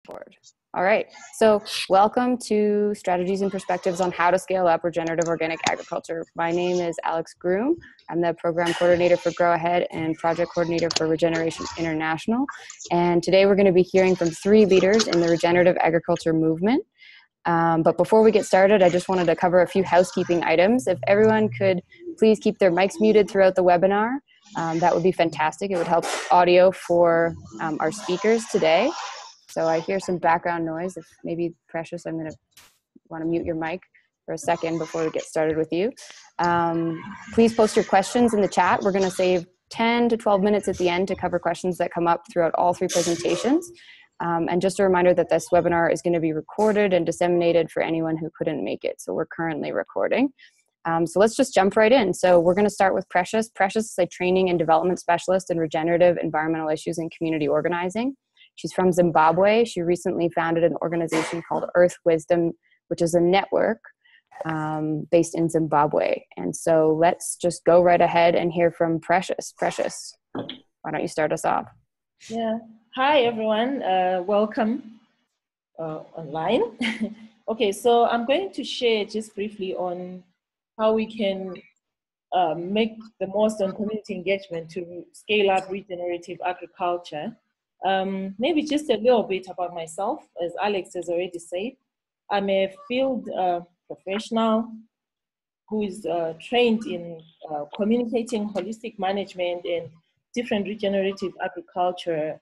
Forward. All right, so welcome to Strategies and Perspectives on How to Scale Up Regenerative Organic Agriculture. My name is Alex Groom. I'm the Program Coordinator for Grow Ahead and Project Coordinator for Regeneration International. And today we're going to be hearing from 3 leaders in the regenerative agriculture movement. But before we get started, I just wanted to cover a few housekeeping items. If everyone could please keep their mics muted throughout the webinar, that would be fantastic. It would help audio for our speakers today. So I hear some background noise. If maybe Precious, I'm going to want to mute your mic for a second before we get started with you. Please post your questions in the chat. We're going to save 10 to 12 minutes at the end to cover questions that come up throughout all 3 presentations. And just a reminder that this webinar is going to be recorded and disseminated for anyone who couldn't make it. So we're currently recording. So let's just jump right in. So we're going to start with Precious. Precious is a training and development specialist in regenerative environmental issues and community organizing. She's from Zimbabwe. She recently founded an organization called Earth Wisdom, which is a network based in Zimbabwe. And so let's just go right ahead and hear from Precious. Precious, why don't you start us off? Yeah. Hi, everyone. Welcome online. Okay, so I'm going to share just briefly on how we can make the most on community engagement to scale up regenerative agriculture. Maybe just a little bit about myself. As Alex has already said, I'm a field professional who is trained in communicating holistic management and different regenerative agriculture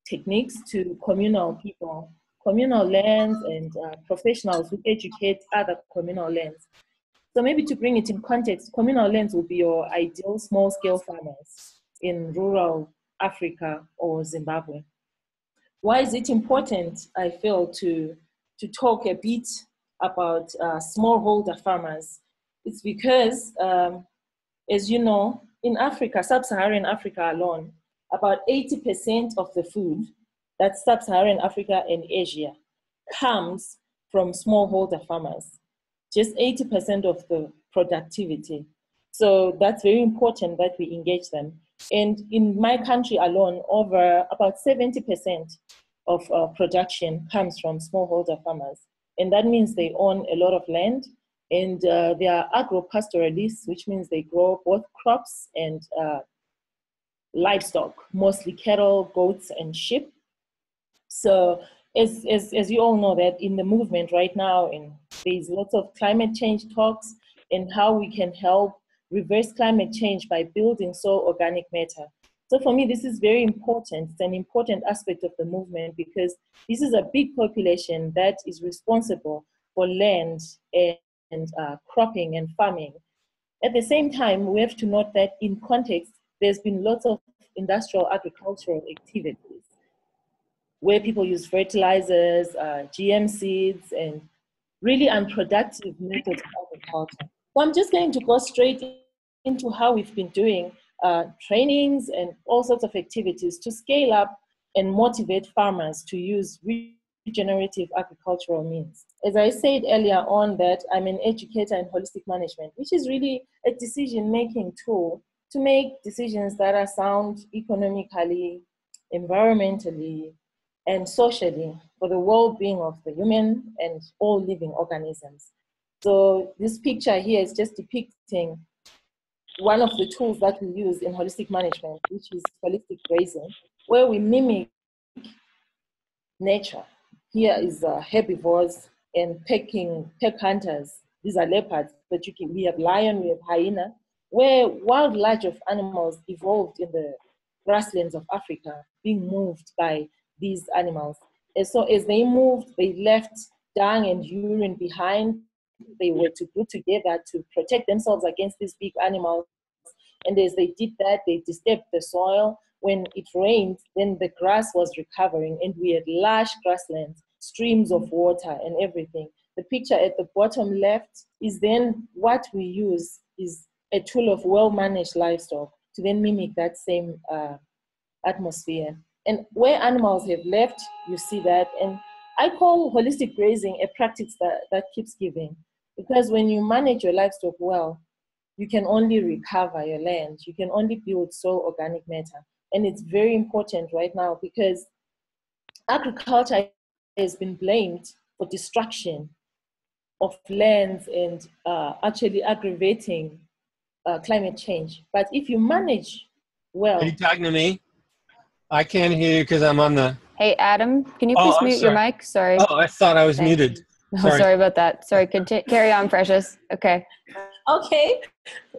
techniques to communal people, communal lands, and professionals who educate other communal lands. So maybe to bring it in context, communal lands would be your ideal small-scale farmers in rural Africa or Zimbabwe. Why is it important, I feel, to talk a bit about smallholder farmers? It's because, as you know, in Africa, sub-Saharan Africa alone, about 80% of the food that sub-Saharan Africa and Asia comes from smallholder farmers, just 80% of the productivity. So that's very important that we engage them. And in my country alone, over about 70% of production comes from smallholder farmers. And that means they own a lot of land, and they are agro-pastoralists, which means they grow both crops and livestock, mostly cattle, goats, and sheep. So as you all know that in the movement right now, and there's lots of climate change talks and how we can help reverse climate change by building soil organic matter. So for me, this is very important. It's an important aspect of the movement because this is a big population that is responsible for land and cropping and farming. At the same time, we have to note that in context, there's been lots of industrial agricultural activities where people use fertilizers, GM seeds, and really unproductive methods of agriculture. So I'm just going to go straight into how we've been doing trainings and all sorts of activities to scale up and motivate farmers to use regenerative agricultural means. As I said earlier on that I'm an educator in holistic management, which is really a decision-making tool to make decisions that are sound economically, environmentally, and socially for the well-being of the human and all living organisms. So this picture here is just depicting one of the tools that we use in holistic management, which is holistic grazing, where we mimic nature. Here is herbivores and peck hunters. These are leopards, but we have lion, we have hyena, where wild life of animals evolved in the grasslands of Africa, being moved by these animals. And so as they moved, they left dung and urine behind. They were to group together to protect themselves against these big animals. And as they did that, they disturbed the soil. When it rained, then the grass was recovering and we had lush grasslands, streams of water and everything. The picture at the bottom left is then what we use is a tool of well-managed livestock to then mimic that same atmosphere. And where animals have left, you see that. And I call holistic grazing a practice that keeps giving. Because when you manage your livestock well, you can only recover your land. You can only build soil organic matter. And it's very important right now because agriculture has been blamed for destruction of lands and actually aggravating climate change. But if you manage well. Are you talking to me? I can't hear you because I'm on the. Hey, Adam, can you Oh, please I'm mute your sorry. mic? Sorry. Oh, I thought I was Thanks. muted. No, Sorry. sorry about that. Sorry, carry on, Precious. Okay. Okay,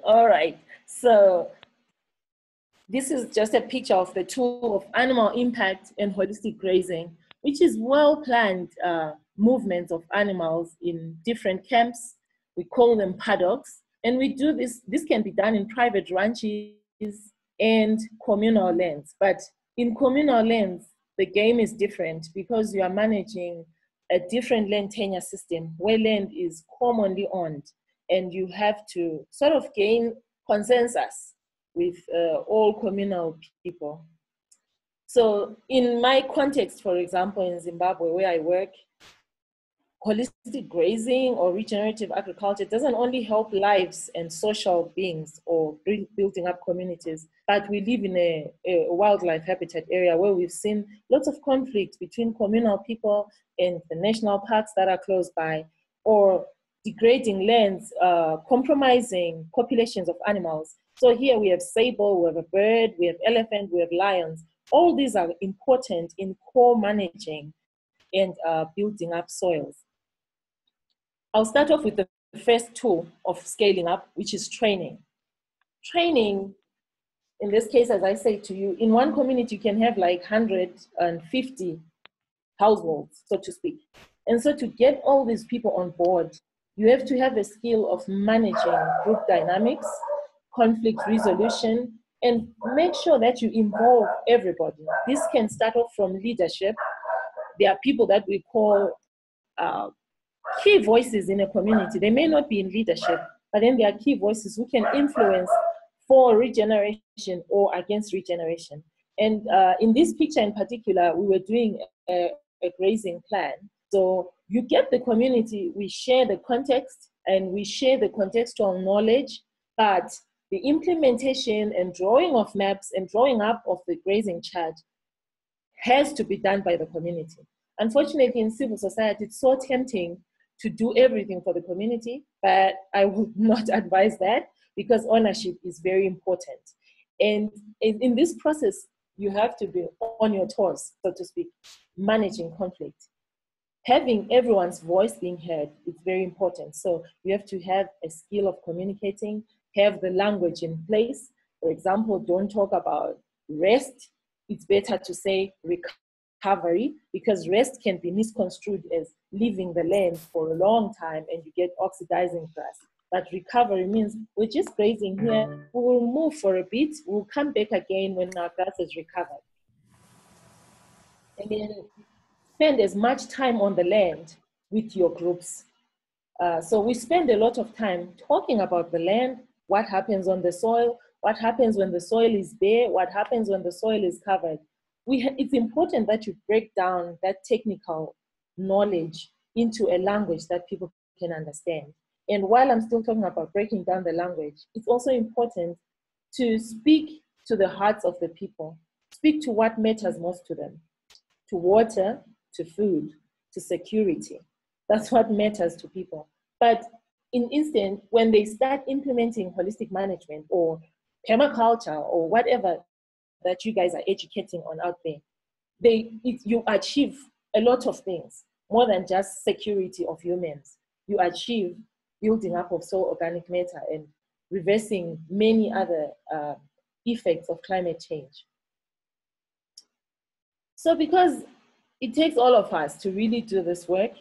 all right. So this is just a picture of the tool of animal impact and holistic grazing, which is well-planned movements of animals in different camps. We call them paddocks. And we do this can be done in private ranches and communal lands. But in communal lands, the game is different because you are managing a different land tenure system where land is commonly owned, and you have to sort of gain consensus with all communal people. So in my context, for example, in Zimbabwe, where I work, holistic grazing or regenerative agriculture doesn't only help lives and social beings or building up communities, but we live in a wildlife habitat area where we've seen lots of conflict between communal people and the national parks that are close by, or degrading lands, compromising populations of animals. So here we have sable, we have a bird, we have elephant, we have lions. All these are important in co-managing and building up soils. I'll start off with the first tool of scaling up, which is training. Training, in this case, as I say to you, in one community you can have like 150 households, so to speak. And so to get all these people on board, you have to have a skill of managing group dynamics, conflict resolution, and make sure that you involve everybody. This can start off from leadership. There are people that we call key voices in a community. They may not be in leadership, but then there are key voices who can influence for regeneration or against regeneration. And in this picture in particular, we were doing a grazing plan. So you get the community, we share the context, and we share the contextual knowledge, but the implementation and drawing of maps and drawing up of the grazing chart has to be done by the community. Unfortunately, in civil society, it's so tempting to do everything for the community, but I would not advise that because ownership is very important. And in this process, you have to be on your toes, so to speak, managing conflict. Having everyone's voice being heard is very important. So you have to have a skill of communicating, have the language in place. For example, don't talk about rest. It's better to say recovery, because rest can be misconstrued as leaving the land for a long time and you get oxidizing grass. But recovery means we're just grazing here, we will move for a bit, we'll come back again when our grass is recovered. And then spend as much time on the land with your groups. So we spend a lot of time talking about the land, what happens on the soil, what happens when the soil is bare, what happens when the soil is covered. It's important that you break down that technical knowledge into a language that people can understand. And while I'm still talking about breaking down the language, it's also important to speak to the hearts of the people, speak to what matters most to them, to water, to food, to security. That's what matters to people. But in instant, when they start implementing holistic management or permaculture or whatever that you guys are educating on out there, you achieve a lot of things, more than just security of humans. You achieve building up of soil organic matter and reversing many other effects of climate change. So because it takes all of us to really do this work,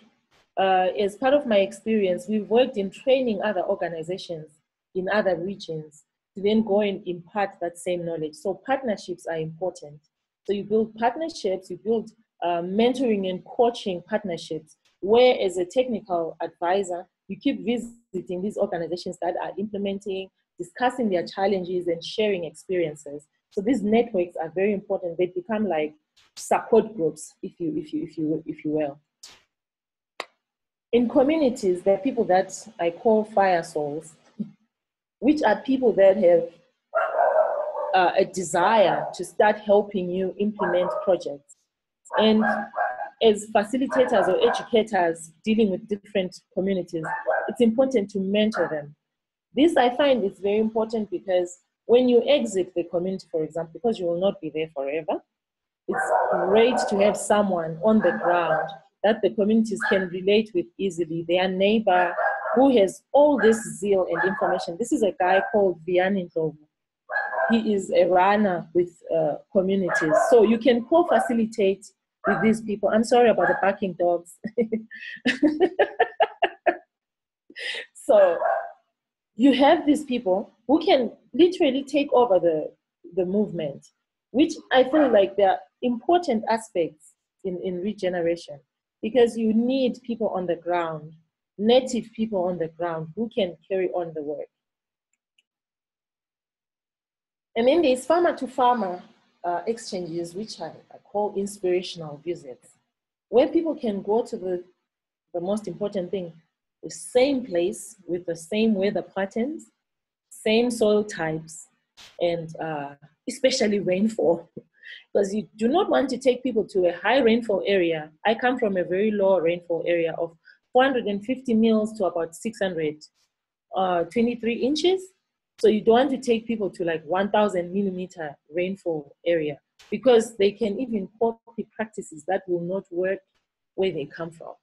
as part of my experience, we've worked in training other organizations in other regions to then go and impart that same knowledge. So partnerships are important. So you build partnerships, you build mentoring and coaching partnerships, where as a technical advisor, you keep visiting these organizations that are implementing, discussing their challenges and sharing experiences. So these networks are very important. They become like support groups, if you will. In communities, there are people that I call fire souls, which are people that have a desire to start helping you implement projects. And as facilitators or educators dealing with different communities, it's important to mentor them. This I find is very important because when you exit the community, for example, because you will not be there forever, it's great to have someone on the ground that the communities can relate with easily, their neighbor who has all this zeal and information. This is a guy called Vianney Ndlovu. He is a runner with communities. So you can co-facilitate with these people. I'm sorry about the barking dogs. So you have these people who can literally take over the movement, which I feel like they're important aspects in regeneration, because you need people on the ground, native people on the ground who can carry on the work. And then there's farmer to farmer exchanges, which I call inspirational visits, where people can go to the most important thing, the same place with the same weather patterns, same soil types, and especially rainfall. Because you do not want to take people to a high rainfall area. I come from a very low rainfall area of 450 mils to about 623 inches. So you don't want to take people to like 1,000 millimeter rainfall area, because they can even copy practices that will not work where they come from.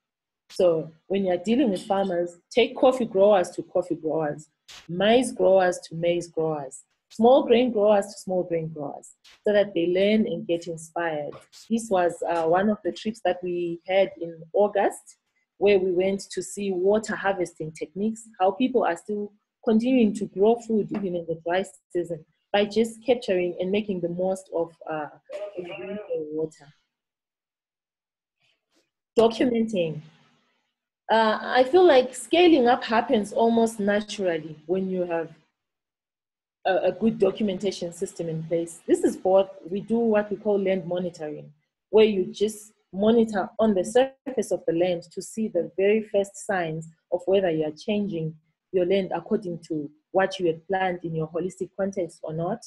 So when you're dealing with farmers, take coffee growers to coffee growers, maize growers to maize growers, small grain growers to small grain growers, so that they learn and get inspired. This was one of the trips that we had in August, where we went to see water harvesting techniques, how people are still continuing to grow food even in the dry season by just capturing and making the most of rainfall water. Documenting. I feel like scaling up happens almost naturally when you have a good documentation system in place. This is what we do, what we call land monitoring, where you just monitor on the surface of the land to see the very first signs of whether you are changing your land according to what you had planned in your holistic context or not.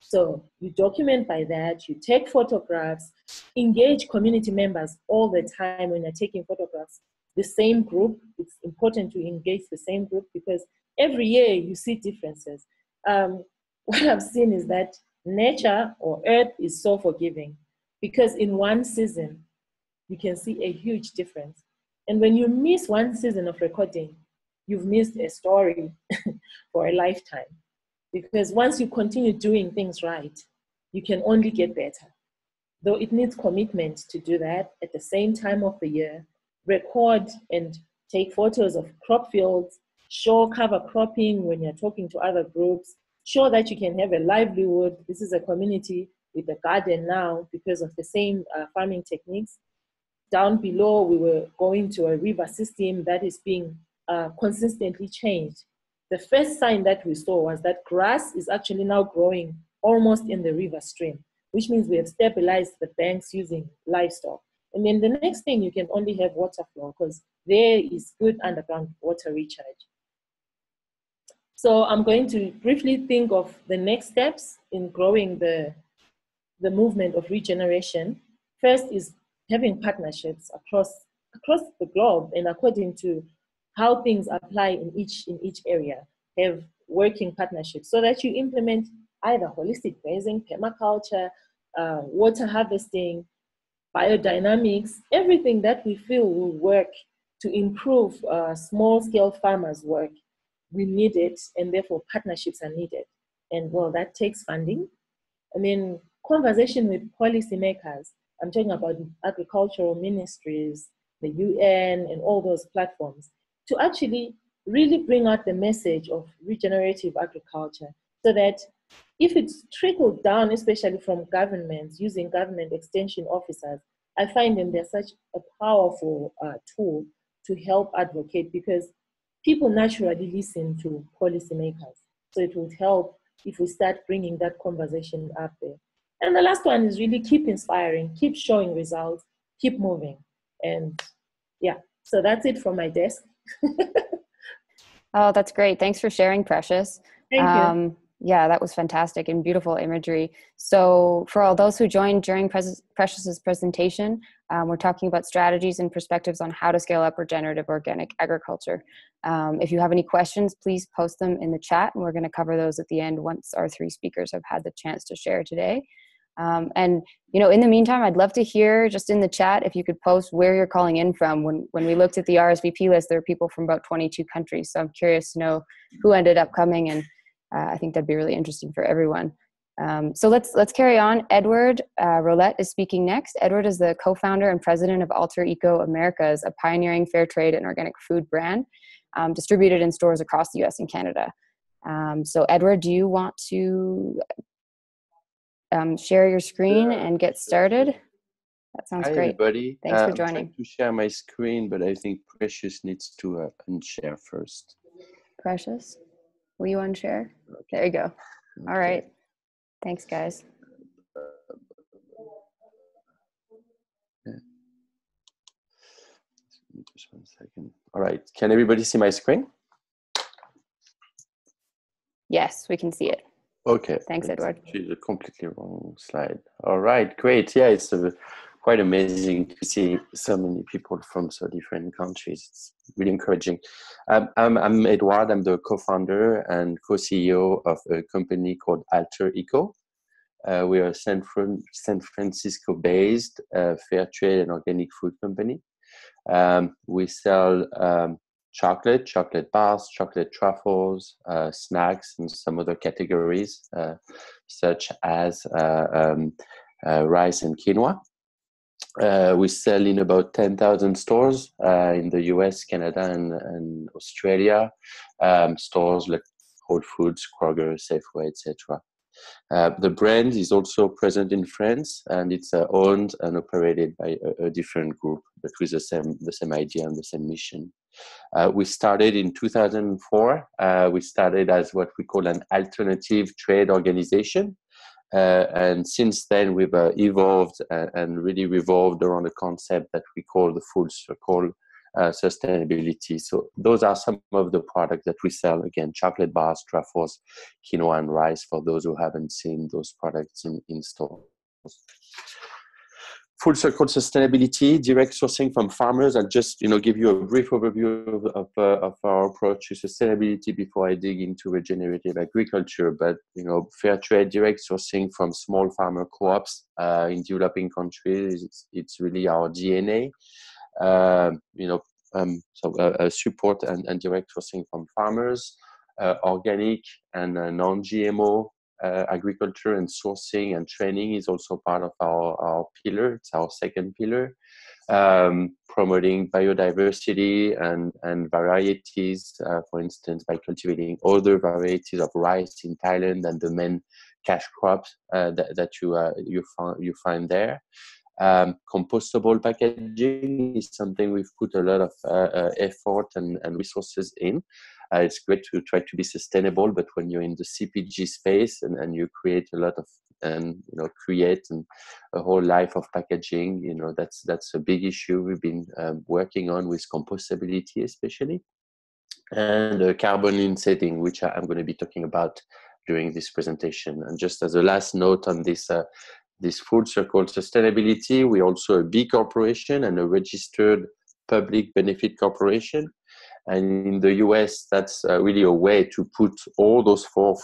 So you document by that, you take photographs, engage community members all the time when you're taking photographs. The same group, it's important to engage the same group, because every year you see differences. What I've seen is that nature or earth is so forgiving, because in one season, you can see a huge difference. And when you miss one season of recording, you've missed a story for a lifetime. Because once you continue doing things right, you can only get better. Though it needs commitment to do that at the same time of the year, record and take photos of crop fields, show cover cropping when you're talking to other groups, show that you can have a livelihood. This is a community with a garden now because of the same farming techniques. Down below, we were going to a river system that is being consistently changed. The first sign that we saw was that grass is actually now growing almost in the river stream, which means we have stabilized the banks using livestock. And then the next thing, you can only have water flow, because there is good underground water recharge. So I'm going to briefly think of the next steps in growing the movement of regeneration. First is having partnerships across the globe, and according to how things apply in each area, have working partnerships so that you implement either holistic grazing, permaculture, water harvesting, biodynamics, everything that we feel will work to improve small-scale farmers' work. We need it, and therefore partnerships are needed. And well, that takes funding. I mean, conversation with policymakers. I'm talking about agricultural ministries, the UN, and all those platforms, to actually really bring out the message of regenerative agriculture, so that if it's trickled down, especially from governments, using government extension officers, I find them they're such a powerful tool to help advocate, because people naturally listen to policymakers. So it would help if we start bringing that conversation up there. And the last one is really keep inspiring, keep showing results, keep moving. And yeah, so that's it from my desk. Oh, that's great. Thanks for sharing, Precious. Thank you. Yeah, that was fantastic and beautiful imagery. So for all those who joined during Precious's presentation, we're talking about strategies and perspectives on how to scale up regenerative organic agriculture. If you have any questions, please post them in the chat, and we're going to cover those at the end once our three speakers have had the chance to share today. And, you know, in the meantime, I'd love to hear just in the chat if you could post where you're calling in from. When we looked at the RSVP list, there are people from about 22 countries. So I'm curious to know who ended up coming, and I think that'd be really interesting for everyone. So let's carry on. Edouard Rollet is speaking next. Edouard is the co-founder and president of Alter Eco Americas, a pioneering fair trade and organic food brand distributed in stores across the US and Canada. So Edouard, do you want to share your screen and get started? That sounds Hi, great. everybody. Thanks for I'm joining. trying to share my screen, but I think Precious needs to unshare first. Precious, will you unshare? There you go. All right. Thanks, guys. Just one second. All right. Can everybody see my screen? Yes, we can see it. Okay. Thanks, Edouard. It's a completely wrong slide. All right. Great. Yeah, it's quite amazing to see so many people from so different countries. It's really encouraging. I'm Edouard. I'm the co-founder and co-CEO of a company called Alter Eco. We are a San Francisco-based fair trade and organic food company. We sell chocolate bars, chocolate truffles, snacks, and some other categories such as rice and quinoa. We sell in about 10,000 stores in the US, Canada, and Australia. Stores like Whole Foods, Kroger, Safeway, etc. The brand is also present in France, and it's owned and operated by a different group, but with the same idea and the same mission. We started in 2004. We started as what we call an alternative trade organization. And since then, we've evolved and really revolved around a concept that we call the full circle sustainability. So those are some of the products that we sell. Again, chocolate bars, truffles, quinoa, and rice for those who haven't seen those products in stores. Full circle sustainability, direct sourcing from farmers. I'll just give you a brief overview of our approach to sustainability before I dig into regenerative agriculture. But fair trade, direct sourcing from small farmer co-ops in developing countries, it's really our DNA. Support and direct sourcing from farmers, organic and non-GMO. Agriculture and sourcing and training is also part of our pillar. It's our second pillar. Promoting biodiversity and varieties, for instance, by cultivating other varieties of rice in Thailand than the main cash crops that you find there. Compostable packaging is something we've put a lot of effort and resources in. It's great to try to be sustainable, but when you're in the CPG space and you create a lot of a whole life of packaging, that's a big issue we've been working on with compostability especially, and carbon insetting, which I'm going to be talking about during this presentation. And just as a last note on this full circle sustainability, we're also a B corporation and a registered public benefit corporation. And in the US, that's really a way to put all those four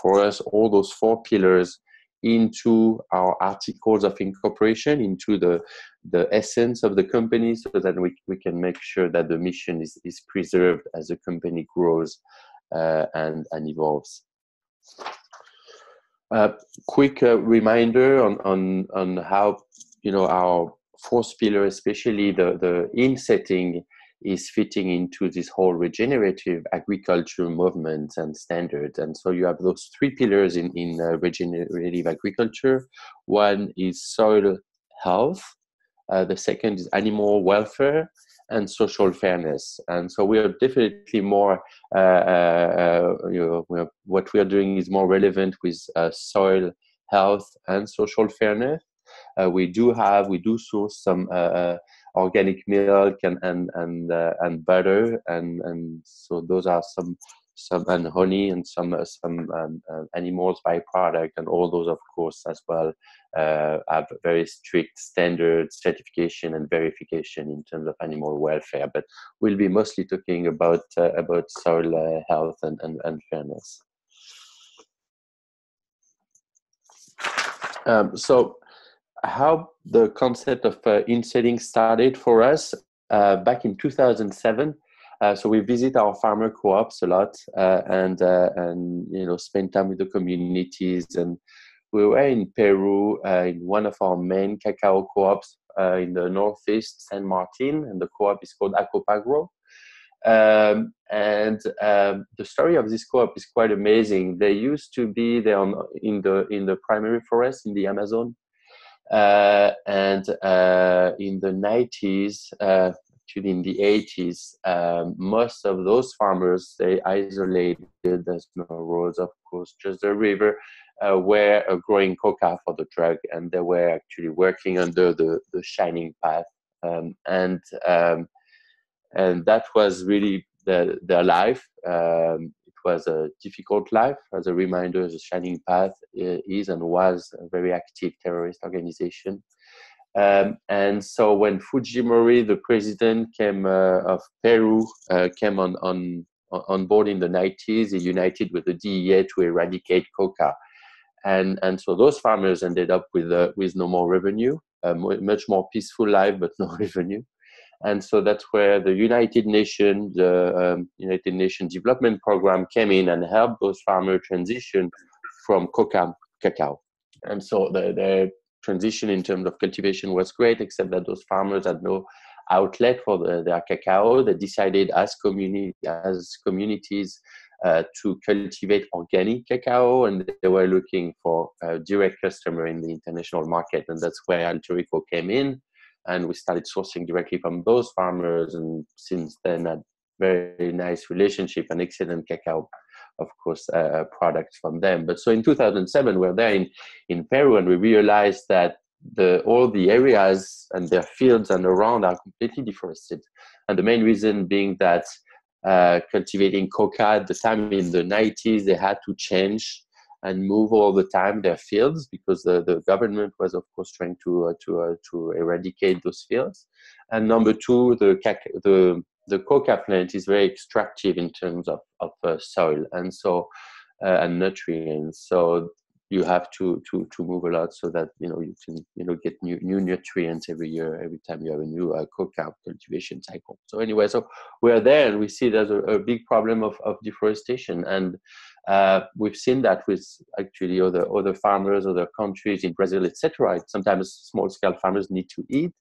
pillars into our articles of incorporation, into the essence of the company, so that we can make sure that the mission is preserved as the company grows and evolves. Quick reminder on how our fourth pillar, especially the insetting, is fitting into this whole regenerative agriculture movement and standards. And so you have those three pillars in regenerative agriculture. One is soil health, the second is animal welfare, and social fairness. And so we are definitely more, what we are doing is more relevant with soil health and social fairness. We do source some organic milk and butter, and so those are some and honey and some animals byproduct, and all those, of course, as well have very strict standards, certification, and verification in terms of animal welfare. But we'll be mostly talking about soil health and fairness. So how the concept of insetting started for us back in 2007. So we visit our farmer co-ops a lot and spend time with the communities. And we were in Peru in one of our main cacao co-ops in the northeast, San Martin, and the co-op is called Acopagro. The story of this co-op is quite amazing. They used to be there in the primary forest in the Amazon, in the 90s, actually in the 80s, most of those farmers, they isolated, there's no roads, of course, just the river, were growing coca for the drug, and they were actually working under the shining path, and that was really their life. It was a difficult life. As a reminder, the Shining Path is and was a very active terrorist organization. And so when Fujimori, the president of Peru, came on board in the 90s, he united with the DEA to eradicate coca. And so those farmers ended up with no more revenue, much more peaceful life, but no revenue. And so that's where the United Nations Development Program came in and helped those farmers transition from cacao. And so their transition in terms of cultivation was great, except that those farmers had no outlet for their cacao. They decided as communities to cultivate organic cacao, and they were looking for a direct customer in the international market. And that's where Alterico came in. And we started sourcing directly from those farmers, and since then had very nice relationship and excellent cacao, of course, products from them. But so in 2007, we're there in Peru, and we realized that all the areas and their fields and around are completely deforested. And the main reason being that cultivating coca at the time in the 90s, they had to change and move all the time their fields, because the government was, of course, trying to eradicate those fields. And number two, the coca plant is very extractive in terms of soil and and nutrients. So you have to move a lot so that you can get new nutrients every year, every time you have a new coca cultivation cycle. So anyway, so we're there and we see there's a big problem of deforestation, and we've seen that with actually other farmers, other countries in Brazil, etc. Sometimes small scale farmers need to eat,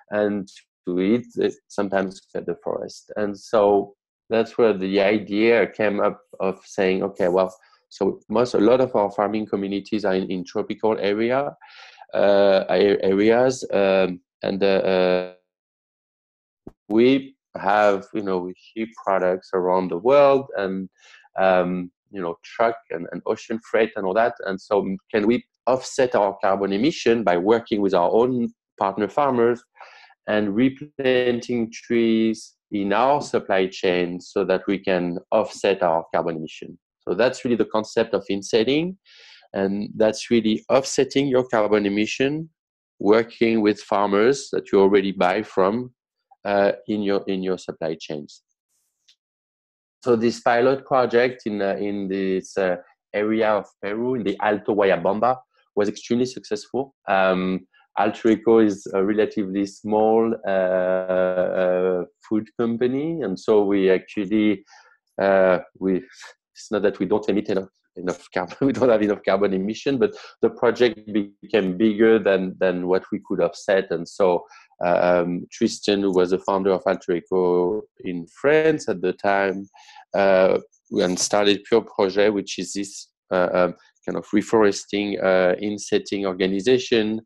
and to eat sometimes cut the forest. And so that's where the idea came up of saying, okay, well, so a lot of our farming communities are in tropical areas, and we have, we ship products around the world, and truck and ocean freight and all that. And so can we offset our carbon emission by working with our own partner farmers and replanting trees in our supply chain so that we can offset our carbon emission? So that's really the concept of insetting, and that's really offsetting your carbon emission, working with farmers that you already buy from in your supply chains. So this pilot project in this area of Peru, in the Alto Guayabamba, was extremely successful. Alterico is a relatively small food company, and so we actually it's not that we don't emit enough carbon, we don't have enough carbon emission, but the project became bigger than what we could offset. And so Tristan, who was the founder of Alterico in France at the time, and started Pure Projet, which is this kind of reforesting, insetting organization,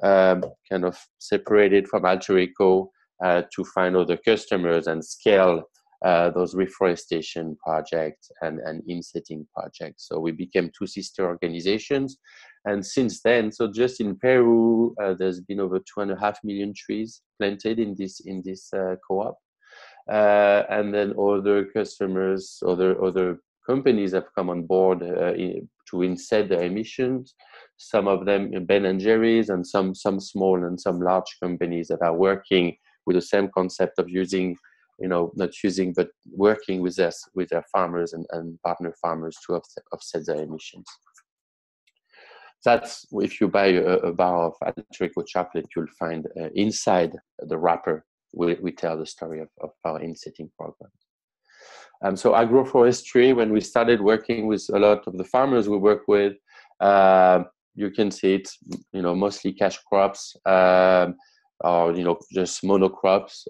kind of separated from Alterico to find other customers and scale those reforestation projects and insetting projects. So we became two sister organizations. And since then, so just in Peru, there's been over 2.5 million trees planted in this co-op. And then other customers, other companies have come on board to inset their emissions. Some of them, Ben and Jerry's, and some small and some large companies that are working with the same concept of using, not using, but working with their farmers and partner farmers to offset their emissions. That's if you buy a bar of Alterico chocolate, you'll find inside the wrapper, we tell the story of our insetting program. So agroforestry, when we started working with a lot of the farmers we work with, you can see it's, mostly cash crops, or, just monocrops.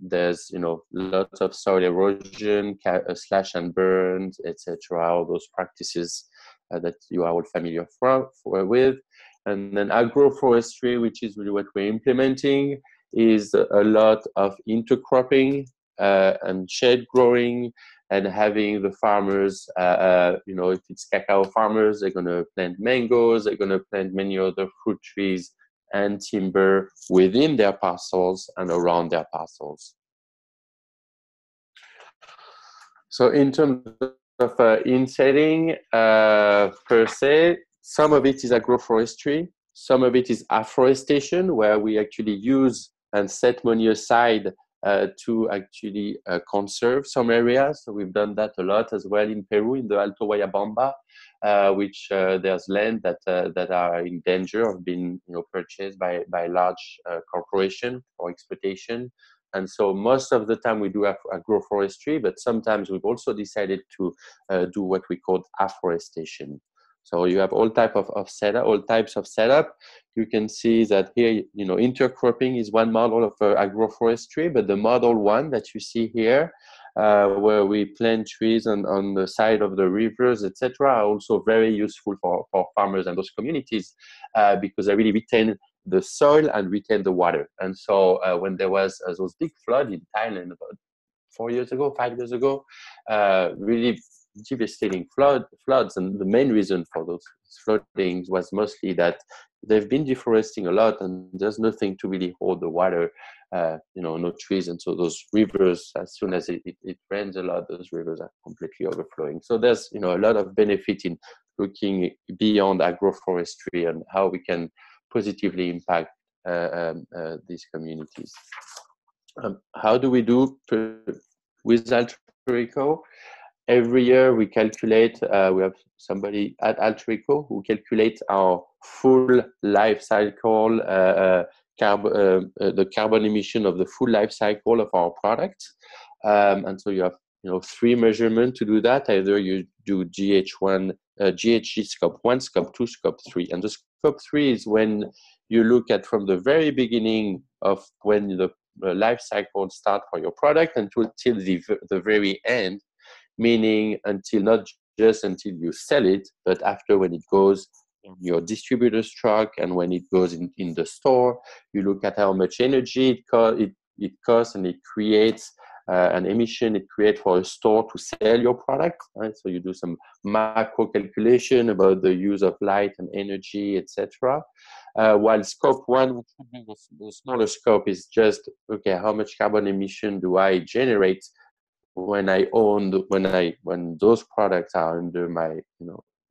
There's, lots of soil erosion, slash and burns, etc. All those practices that you are all familiar with. And then agroforestry, which is really what we're implementing, is a lot of intercropping and shade growing, and having the farmers, if it's cacao farmers, they're going to plant mangoes, they're going to plant many other fruit trees and timber within their parcels and around their parcels. So in terms of insetting per se, some of it is agroforestry, some of it is afforestation, where we actually use and set money aside to actually conserve some areas. So we've done that a lot as well in Peru, in the Alto Guayabamba, which there's land that are in danger of being purchased by large corporation for exploitation. And so most of the time we do agroforestry, but sometimes we've also decided to do what we call afforestation. So you have all types of setup. You can see that here, intercropping is one model of agroforestry, but the model one that you see here, where we plant trees on the side of the rivers, etc., are also very useful for farmers and those communities because they really retain the soil and retain the water. And so when there was those big flood in Thailand about 5 years ago, really devastating floods, and the main reason for those floodings was mostly that they've been deforesting a lot, and there's nothing to really hold the water, no trees, and so those rivers, as soon as it rains a lot, those rivers are completely overflowing. So there's a lot of benefit in looking beyond agroforestry and how we can positively impact these communities. How do we do with Alterico? Every year we calculate, we have somebody at Alterico who calculates our full life cycle, the carbon emission of the full life cycle of our product. And so you have 3 measurements to do that. Either you do GHG scope 1, scope 2, scope 3. And the scope 3 is when you look at from the very beginning of when the life cycle starts for your product until the very end, meaning not just until you sell it, but after, when it goes in your distributor's truck and when it goes in the store. You look at how much energy it costs, and it creates an emission it creates for a store to sell your product, right? So you do some macro calculation about the use of light and energy, etc. While scope 1, which would be the smaller scope, is just, okay, how much carbon emission do I generate when those products are under my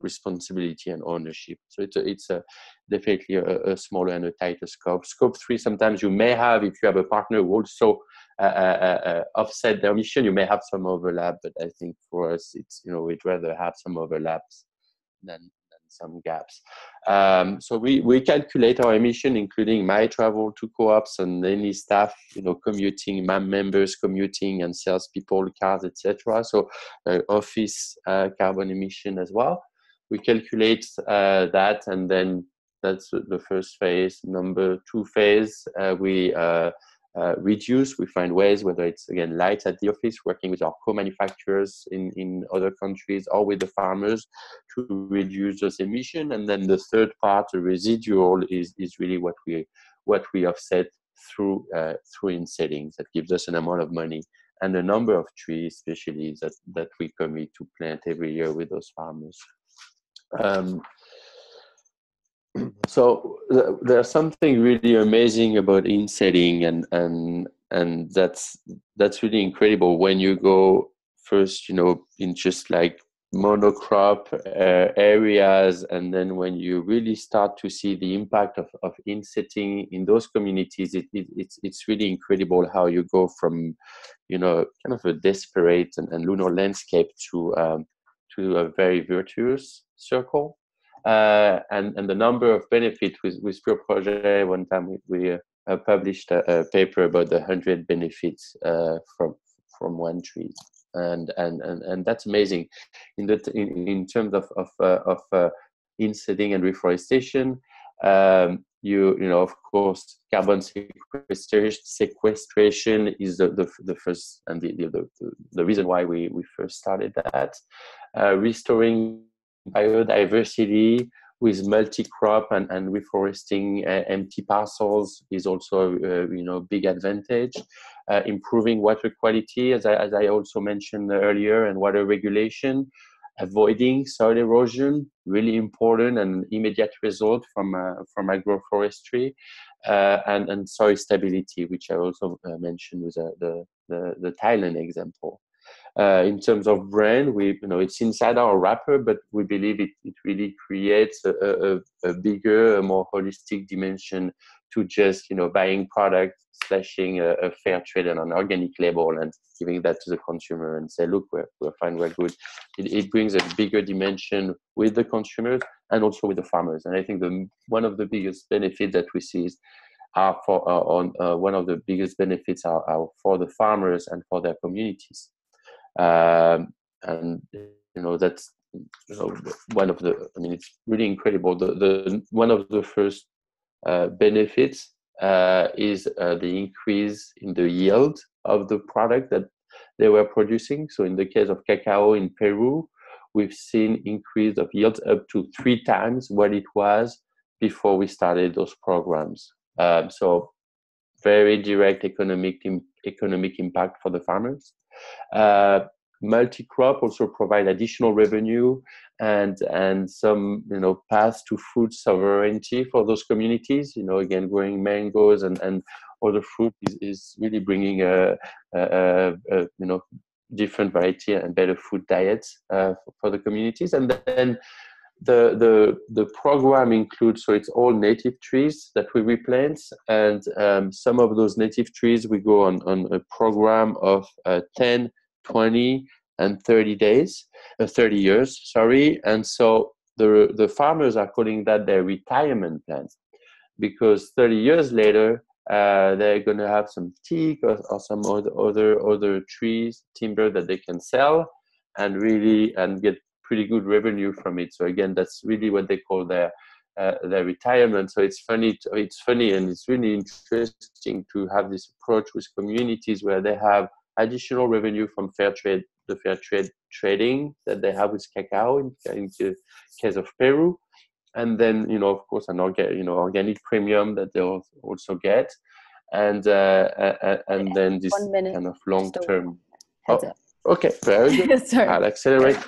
responsibility and ownership. So it's definitely a smaller and a tighter scope. Scope 3, sometimes you may have, if you have a partner who also offset their emission, you may have some overlap, but I think for us, it's we'd rather have some overlaps than some gaps. So we calculate our emission, including my travel to co-ops and any staff, commuting, members commuting, and salespeople, cars, etc. So office carbon emission as well. We calculate that, and then that's the first phase. Number 2 phase, we reduce. We find ways, whether it's again lights at the office, working with our co-manufacturers in other countries, or with the farmers, to reduce those emissions. And then the third part, the residual, is really what we offset through insetting. That gives us an amount of money and a number of trees, especially that we commit to plant every year with those farmers. So there's something really amazing about insetting, and that's really incredible when you go first, in just like monocrop areas, and then when you really start to see the impact of insetting in those communities, it's really incredible how you go from kind of a desperate and lunar landscape to a very virtuous circle. And the number of benefits with Pure Project. One time we published a paper about the 100 benefits from one tree, and that's amazing. In terms of insetting and reforestation, of course, carbon sequestration is the first and the reason why we first started that. Restoring biodiversity with multi-crop and reforesting empty parcels is also a big advantage. Improving water quality, as I also mentioned earlier, and water regulation. Avoiding soil erosion, really important and immediate result from agroforestry, and soil stability, which I also mentioned with the Thailand example. In terms of brand, it's inside our wrapper, but we believe it really creates a bigger, a more holistic dimension to just buying products, slashing a fair trade and an organic label, and giving that to the consumer and say, look, we're fine, we're good. It brings a bigger dimension with the consumers and also with the farmers. And I think one of the biggest benefits that we see are one of the biggest benefits are for the farmers and for their communities. And that's one of the. I mean, it's really incredible. The one of the first benefits is the increase in the yield of the product that they were producing. So in the case of cacao in Peru, we've seen increase of yields up to 3 times what it was before we started those programs. So very direct economic impact for the farmers. Multi-crop also provide additional revenue and some paths to food sovereignty for those communities. Again, growing mangoes and other fruit is really bringing a different variety and better food diets for the communities. And then the program includes, so it's all native trees that we replant, and some of those native trees we go on a program of 10, 20 and 30 years, sorry. And so the farmers are calling that their retirement plans, because 30 years later they're going to have some teak or some other trees, timber that they can sell and get pretty good revenue from it. So again, that's really what they call their retirement. So it's funny and it's really interesting to have this approach with communities where they have additional revenue from the fair trade trading that they have with cacao in the case of Peru, and then of course an organic premium that they also get, and then this kind of long-term. Okay, very good. Sorry. I'll accelerate.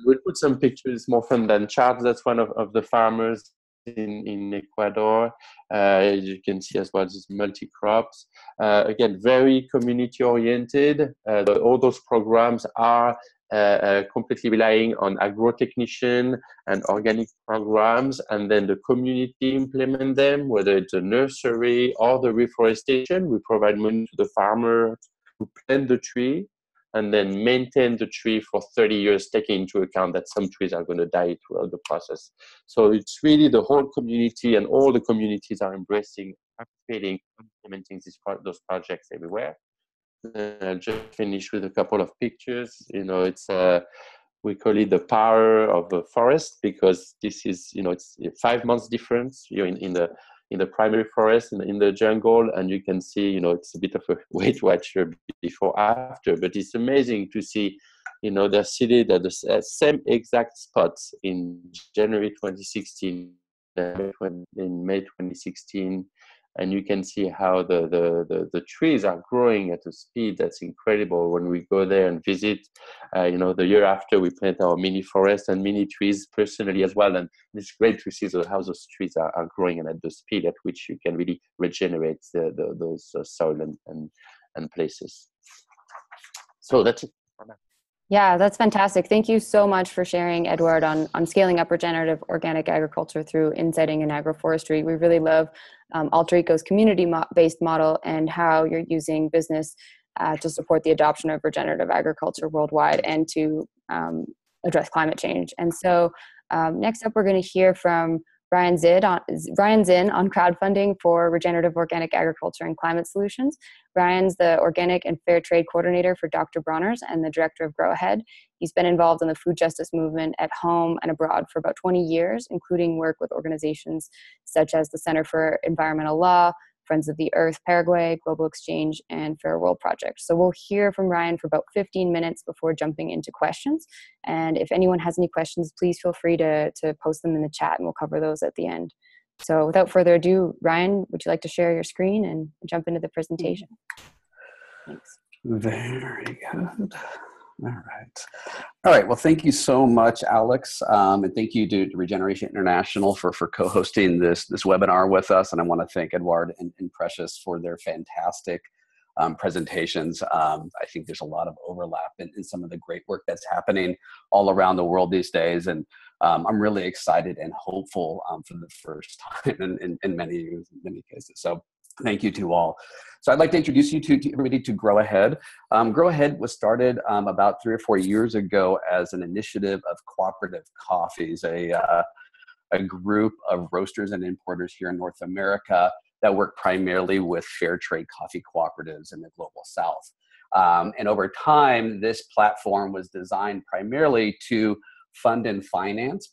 We'll put some pictures, more fun than charts. That's one of the farmers in Ecuador. You can see as well these multi-crops. Again, very community-oriented. All those programs are completely relying on agrotechnician and organic programs, and then the community implement them, whether it's a nursery or the reforestation. We provide money to the farmer to plant the tree and then maintain the tree for 30 years, taking into account that some trees are going to die throughout the process. So it's really the whole community, and all the communities are embracing, participating, implementing those projects everywhere. I'll just finish with a couple of pictures. It's we call it the power of the forest, because this is, it's 5 months difference. You're in the primary forest, in the jungle, and you can see, it's a bit of a Weight Watcher before after, but it's amazing to see, they're seated at the same exact spots in January 2016, in May 2016, and you can see how the trees are growing at a speed that's incredible. When we go there and visit, the year after, we plant our mini forest and mini trees personally as well, and it's great to see how those trees are growing and at the speed at which you can really regenerate those soil and places. So that's it. Yeah, that's fantastic. Thank you so much for sharing, Edouard, on scaling up regenerative organic agriculture through insetting and agroforestry. We really love Alter Eco's community-based model and how you're using business to support the adoption of regenerative agriculture worldwide and to address climate change. And so next up, we're going to hear from Brian Zinn on crowdfunding for regenerative organic agriculture and climate solutions. Brian's the organic and fair trade coordinator for Dr. Bronner's and the director of Grow Ahead. He's been involved in the food justice movement at home and abroad for about 20 years, including work with organizations such as the Center for Environmental Law, Friends of the Earth Paraguay, Global Exchange, and Fair World Project. So we'll hear from Ryan for about 15 minutes before jumping into questions. And if anyone has any questions, please feel free to post them in the chat and we'll cover those at the end. So without further ado, Ryan, would you like to share your screen and jump into the presentation? Thanks. Very good. All right. Well, thank you so much, Alex. And thank you to Regeneration International for co-hosting this webinar with us. And I want to thank Edouard and Precious for their fantastic presentations. I think there's a lot of overlap in some of the great work that's happening all around the world these days. And I'm really excited and hopeful for the first time in many cases. So thank you to all. So I'd like to introduce you to everybody to Grow Ahead. Grow Ahead was started about 3 or 4 years ago as an initiative of cooperative coffees, a group of roasters and importers here in North America that work primarily with fair trade coffee cooperatives in the global South. And over time, this platform was designed primarily to fund and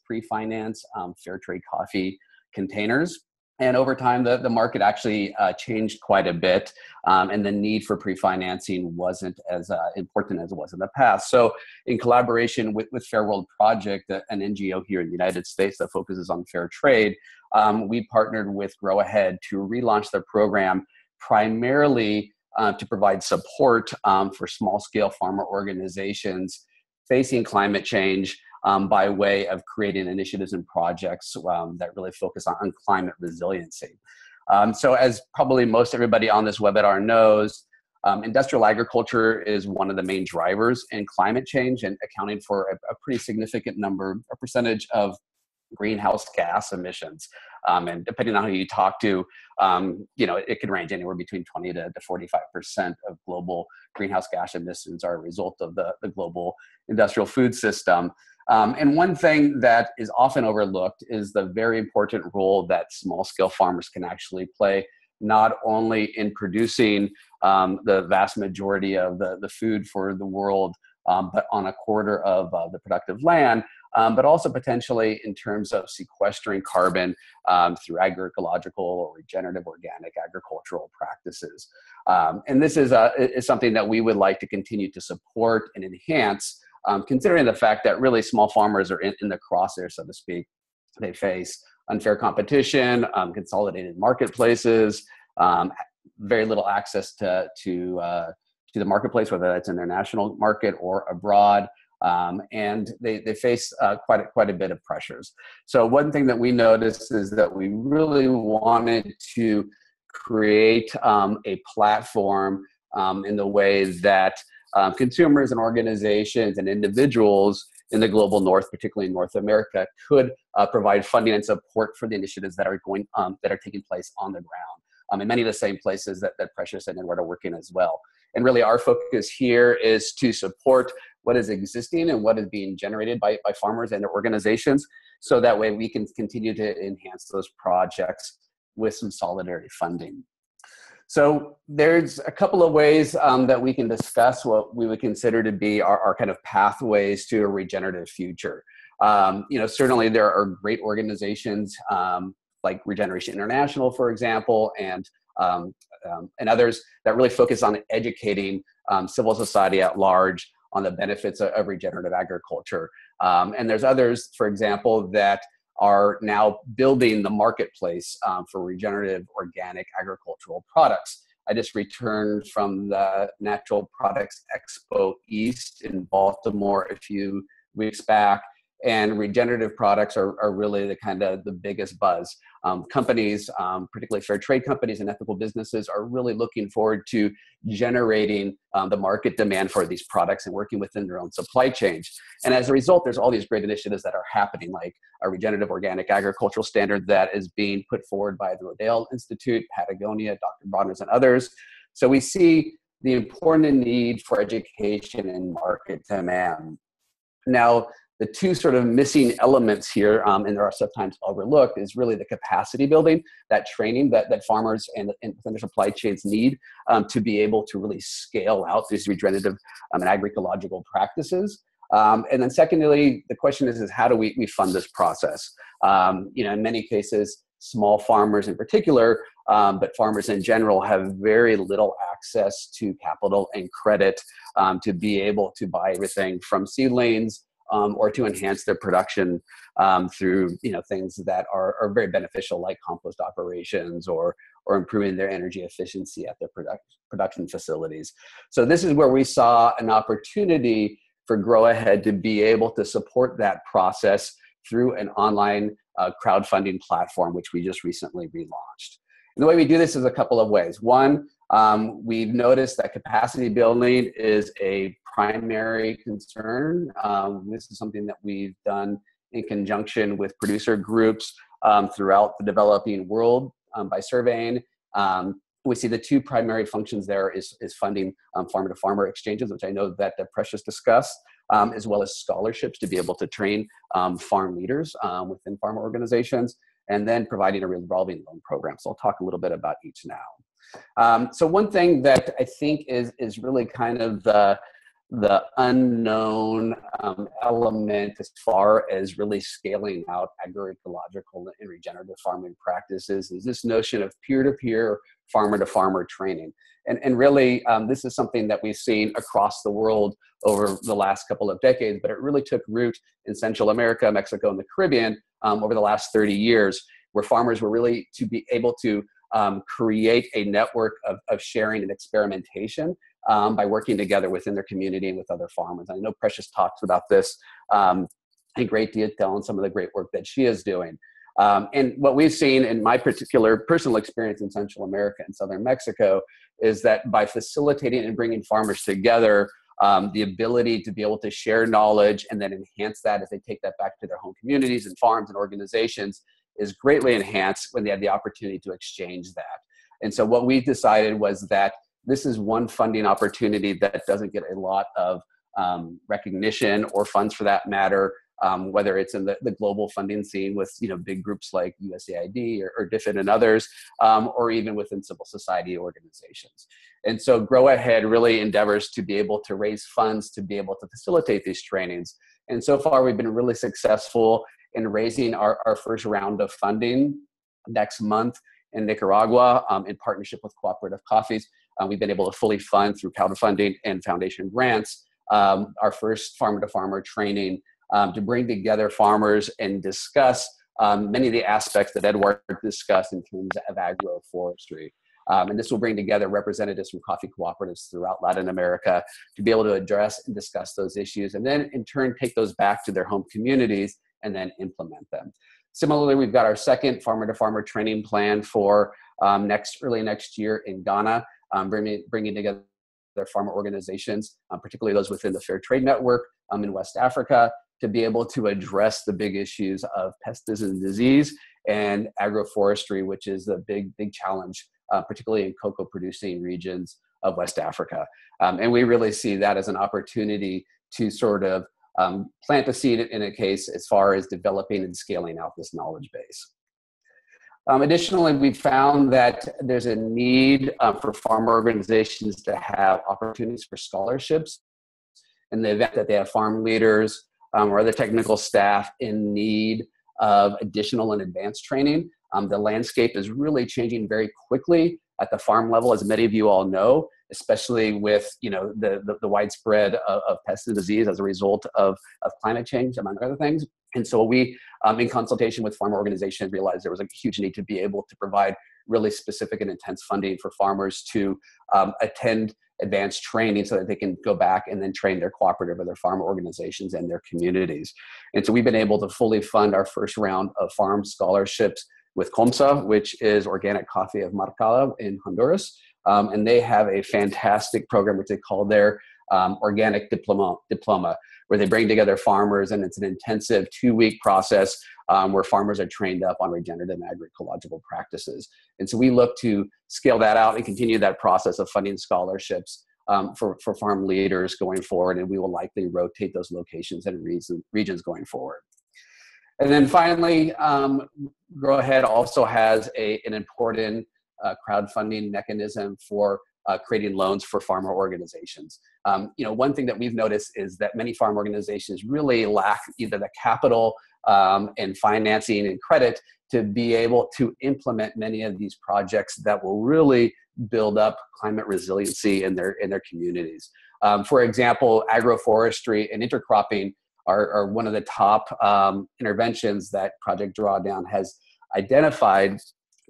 pre-finance fair trade coffee containers. And over time, the market actually changed quite a bit, and the need for pre-financing wasn't as important as it was in the past. So in collaboration with Fair World Project, an NGO here in the United States that focuses on fair trade, we partnered with Grow Ahead to relaunch their program primarily to provide support for small-scale farmer organizations facing climate change, by way of creating initiatives and projects that really focus on climate resiliency. So as probably most everybody on this webinar knows, industrial agriculture is one of the main drivers in climate change and accounting for a pretty significant percentage of greenhouse gas emissions. And depending on who you talk to, it can range anywhere between 20 to 45% of global greenhouse gas emissions are a result of the global industrial food system. And one thing that is often overlooked is the very important role that small-scale farmers can actually play, not only in producing the vast majority of the food for the world, but on a quarter of the productive land, but also potentially in terms of sequestering carbon through agroecological or regenerative organic agricultural practices. And this is something that we would like to continue to support and enhance, considering the fact that really small farmers are in the crosshairs, so to speak. They face unfair competition, consolidated marketplaces, very little access to the marketplace, whether that's in their national market or abroad, and they face quite a bit of pressures. So one thing that we noticed is that we really wanted to create a platform in the way that consumers and organizations and individuals in the global north, particularly in North America, could provide funding and support for the initiatives that are taking place on the ground, in many of the same places that Precious and Edouard are working as well. And really our focus here is to support what is existing and what is being generated by farmers and their organizations, so that way we can continue to enhance those projects with some solidarity funding. So there's a couple of ways that we can discuss what we would consider to be our kind of pathways to a regenerative future. Certainly there are great organizations like Regeneration International, for example, and others that really focus on educating civil society at large on the benefits of regenerative agriculture. And there's others, for example, that are now building the marketplace for regenerative organic agricultural products. I just returned from the Natural Products Expo East in Baltimore a few weeks back, and regenerative products are really the kind of the biggest buzz. Companies, particularly fair trade companies and ethical businesses, are really looking forward to generating the market demand for these products and working within their own supply chains. And as a result, there's all these great initiatives that are happening, like a regenerative organic agricultural standard that is being put forward by the Rodale Institute, Patagonia, Dr. Brodners, and others. So we see the important need for education and market demand. Now, the two sort of missing elements here, and they are sometimes overlooked, is really the capacity building, that training that farmers and within their supply chains need to be able to really scale out these regenerative and agroecological practices. And then secondly, the question is how do we fund this process? In many cases, small farmers in particular, but farmers in general, have very little access to capital and credit to be able to buy everything from seedlings or to enhance their production through things that are very beneficial, like compost operations or improving their energy efficiency at their production facilities. So this is where we saw an opportunity for Grow Ahead to be able to support that process through an online crowdfunding platform, which we just recently relaunched. And the way we do this is a couple of ways. One, we've noticed that capacity building is a primary concern. This is something that we've done in conjunction with producer groups throughout the developing world by surveying. We see the two primary functions there is funding farmer-to-farmer exchanges, which I know that Precious discussed, as well as scholarships to be able to train farm leaders within farmer organizations, and then providing a revolving loan program. So I'll talk a little bit about each now. So one thing that I think is really kind of the unknown element as far as really scaling out agroecological and regenerative farming practices is this notion of peer-to-peer, farmer-to-farmer training. And really, this is something that we've seen across the world over the last couple of decades, but it really took root in Central America, Mexico, and the Caribbean over the last 30 years, where farmers were really to be able to create a network of sharing and experimentation by working together within their community and with other farmers. I know Precious talks about this in great detail and some of the great work that she is doing. And what we've seen in my particular personal experience in Central America and Southern Mexico is that by facilitating and bringing farmers together, the ability to be able to share knowledge and then enhance that as they take that back to their home communities and farms and organizations is greatly enhanced when they have the opportunity to exchange that. And so what we decided was that this is one funding opportunity that doesn't get a lot of recognition or funds for that matter, whether it's in the global funding scene with big groups like USAID or DFID and others, or even within civil society organizations. And so Grow Ahead really endeavors to be able to raise funds to be able to facilitate these trainings. And so far we've been really successful in raising our first round of funding next month in Nicaragua in partnership with Cooperative Coffees. We've been able to fully fund through crowdfunding and foundation grants our first farmer-to-farmer training to bring together farmers and discuss many of the aspects that Edouard discussed in terms of agroforestry. And this will bring together representatives from coffee cooperatives throughout Latin America to be able to address and discuss those issues, and then in turn take those back to their home communities and then implement them. Similarly, we've got our second farmer-to-farmer training plan for early next year in Ghana, bringing together their farmer organizations, particularly those within the Fair Trade Network in West Africa, to be able to address the big issues of pests and disease and agroforestry, which is a big challenge, particularly in cocoa producing regions of West Africa. And we really see that as an opportunity to sort of plant a seed in a case as far as developing and scaling out this knowledge base. Additionally, we found that there's a need for farmer organizations to have opportunities for scholarships in the event that they have farm leaders or other technical staff in need of additional and advanced training. The landscape is really changing very quickly at the farm level, as many of you all know, especially with the widespread of pests and disease as a result of climate change, among other things. And so we, in consultation with farmer organizations, realized there was a huge need to be able to provide really specific and intense funding for farmers to attend advanced training so that they can go back and then train their cooperative or their farm organizations and their communities. And so we've been able to fully fund our first round of farm scholarships with COMSA, which is Organic Coffee of Marcala in Honduras. And they have a fantastic program which they call their Organic Diploma, where they bring together farmers, and it's an intensive 2-week process where farmers are trained up on regenerative and agroecological practices. And so we look to scale that out and continue that process of funding scholarships for farm leaders going forward, and we will likely rotate those locations and regions going forward. And then finally, Grow Ahead also has an important crowdfunding mechanism for creating loans for farmer organizations. One thing that we've noticed is that many farm organizations really lack either the capital and financing and credit to be able to implement many of these projects that will really build up climate resiliency in their communities. For example, agroforestry and intercropping are one of the top interventions that Project Drawdown has identified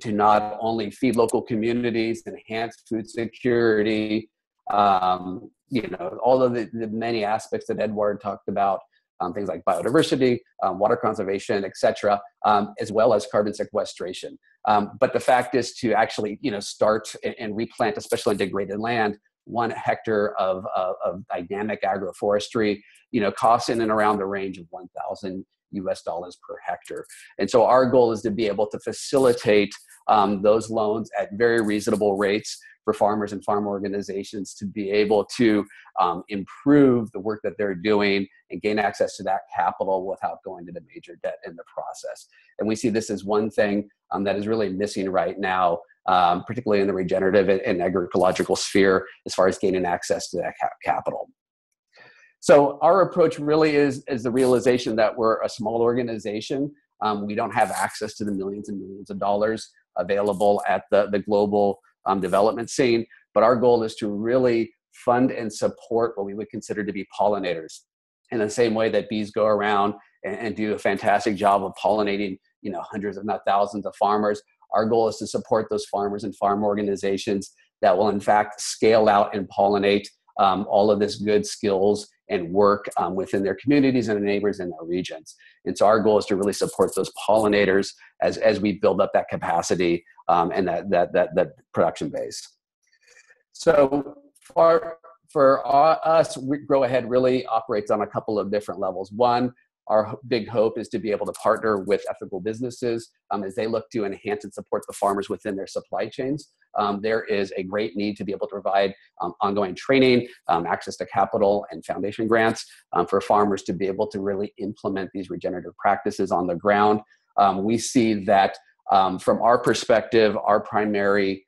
to not only feed local communities, enhance food security, all of the many aspects that Edouard talked about, things like biodiversity, water conservation, et cetera, as well as carbon sequestration. But the fact is to actually, start and replant, especially in degraded land, 1 hectare of dynamic agroforestry, costs in and around the range of $1,000 per hectare. And so our goal is to be able to facilitate those loans at very reasonable rates for farmers and farm organizations to be able to improve the work that they're doing and gain access to that capital without going into major debt in the process. And we see this as one thing that is really missing right now, particularly in the regenerative and agroecological sphere, as far as gaining access to that capital. So our approach really is the realization that we're a small organization. We don't have access to the millions and millions of dollars available at the global development scene, but our goal is to really fund and support what we would consider to be pollinators. In the same way that bees go around and do a fantastic job of pollinating, hundreds if not thousands of farmers, our goal is to support those farmers and farm organizations that will in fact scale out and pollinate all of this good skills and work within their communities and their neighbors in their regions. And so our goal is to really support those pollinators as we build up that capacity and that production base. So for us, Grow Ahead really operates on a couple of different levels. One, our big hope is to be able to partner with ethical businesses as they look to enhance and support the farmers within their supply chains. There is a great need to be able to provide ongoing training, access to capital and foundation grants for farmers to be able to really implement these regenerative practices on the ground. We see that from our perspective, our primary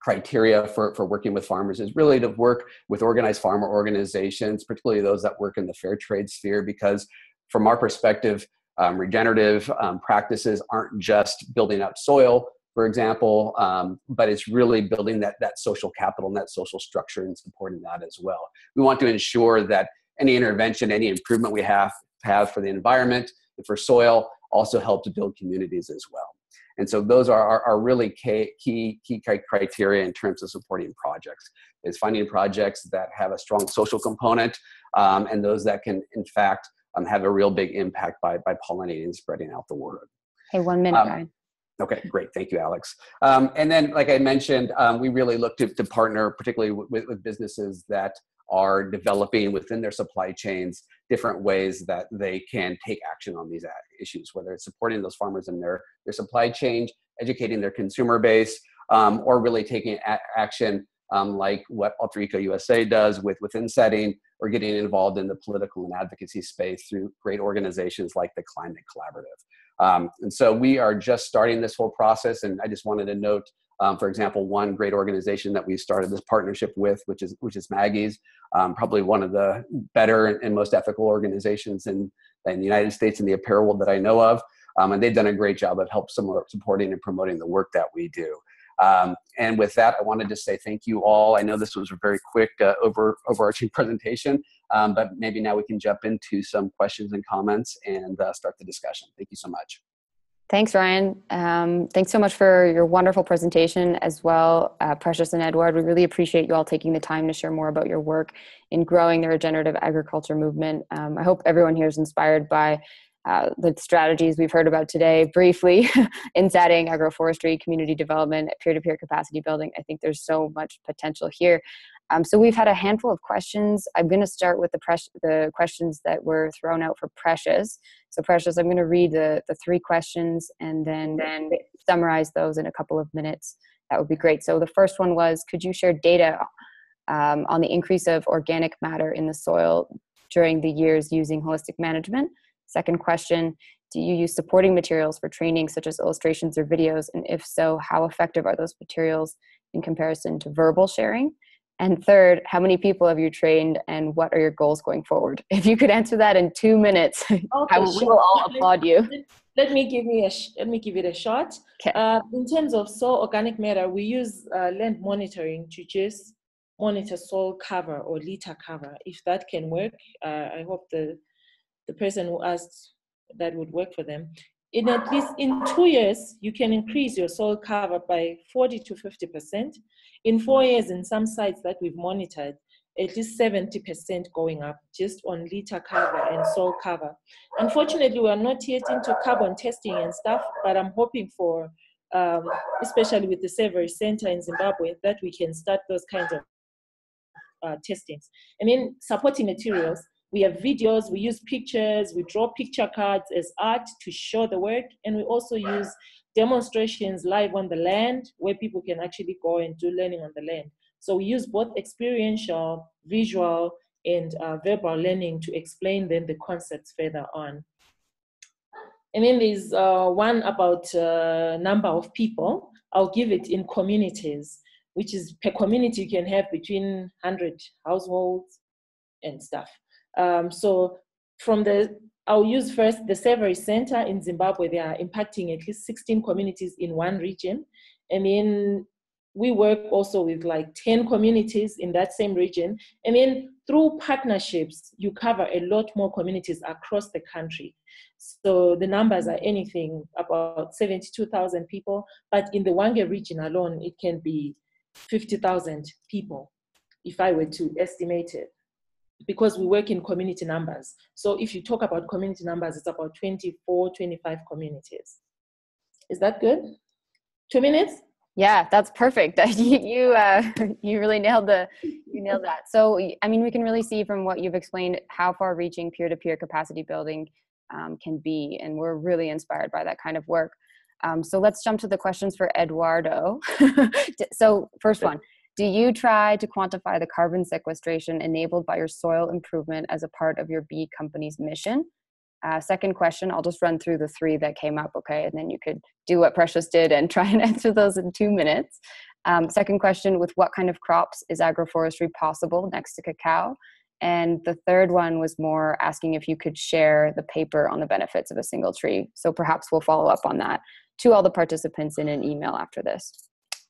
criteria for working with farmers is really to work with organized farmer organizations, particularly those that work in the fair trade sphere, because from our perspective, regenerative practices aren't just building up soil, for example, but it's really building that social capital and that social structure and supporting that as well. We want to ensure that any intervention, any improvement we have for the environment and for soil also help to build communities as well. And so those are really key criteria in terms of supporting projects, is finding projects that have a strong social component and those that can, in fact, have a real big impact by pollinating and spreading out the word. Hey, 1 minute, Ryan. Okay, great. Thank you, Alex. And then, like I mentioned, we really look to partner particularly with businesses that are developing within their supply chains different ways that they can take action on these issues, whether it's supporting those farmers in their supply chain, educating their consumer base, or really taking action like what Alter Eco USA does within setting, or getting involved in the political and advocacy space through great organizations like the Climate Collaborative. And so we are just starting this whole process, and I just wanted to note, for example, one great organization that we started this partnership with, which is Maggie's, probably one of the better and most ethical organizations in the United States in the apparel world that I know of. And they've done a great job of supporting and promoting the work that we do. And with that, I wanted to say thank you all. I know this was a very quick overarching presentation, but maybe now we can jump into some questions and comments and start the discussion. Thank you so much. Thanks, Ryan. Thanks so much for your wonderful presentation as well, Precious and Edouard. We really appreciate you all taking the time to share more about your work in growing the regenerative agriculture movement. I hope everyone here is inspired by the strategies we've heard about today briefly in setting agroforestry, community development, peer-to-peer capacity building. I think there's so much potential here. So we've had a handful of questions. I'm going to start with the questions that were thrown out for Precious. So Precious, I'm going to read the 3 questions and then summarize those in a couple of minutes. That would be great. So the first one was, could you share data on the increase of organic matter in the soil during the years using holistic management? Second question, do you use supporting materials for training such as illustrations or videos? And if so, how effective are those materials in comparison to verbal sharing? And third, how many people have you trained and what are your goals going forward? If you could answer that in 2 minutes, we will all applaud you. Let me give it a shot. Okay. In terms of soil organic matter, we use land monitoring to just monitor soil cover or litter cover. If that can work, I hope the person who asked that would work for them. In at least in 2 years, you can increase your soil cover by 40 to 50%. In 4 years, in some sites that we've monitored, at least 70% going up just on litter cover and soil cover. Unfortunately, we are not yet into carbon testing and stuff, but I'm hoping for, especially with the Phiri Center in Zimbabwe, that we can start those kinds of testings. And then supporting materials, we have videos, we use pictures, we draw picture cards as art to show the work, and we also use demonstrations live on the land where people can actually go and do learning on the land. So we use both experiential, visual, and verbal learning to explain then the concepts further on. And then there's one about number of people. I'll give it in communities, which is per community you can have between 100 households and stuff. So I'll use first the Phiri Center in Zimbabwe. They are impacting at least 16 communities in one region. And then we work also with like 10 communities in that same region. And then through partnerships, you cover a lot more communities across the country. So the numbers are anything about 72,000 people, but in the Wange region alone, it can be 50,000 people, if I were to estimate it, because we work in community numbers. So if you talk about community numbers, it's about 24, 25 communities. Is that good? 2 minutes? Yeah, that's perfect. You really nailed that. So, I mean, we can really see from what you've explained how far-reaching peer-to-peer capacity building can be, and we're really inspired by that kind of work. So let's jump to the questions for Eduardo. So first one, do you try to quantify the carbon sequestration enabled by your soil improvement as a part of your bee company's mission? Second question, I'll just run through the 3 that came up, okay? And then you could do what Precious did and try and answer those in 2 minutes. Second question, with what kind of crops is agroforestry possible next to cacao? And the third one was more asking if you could share the paper on the benefits of a single tree. So perhaps we'll follow up on that to all the participants in an email after this.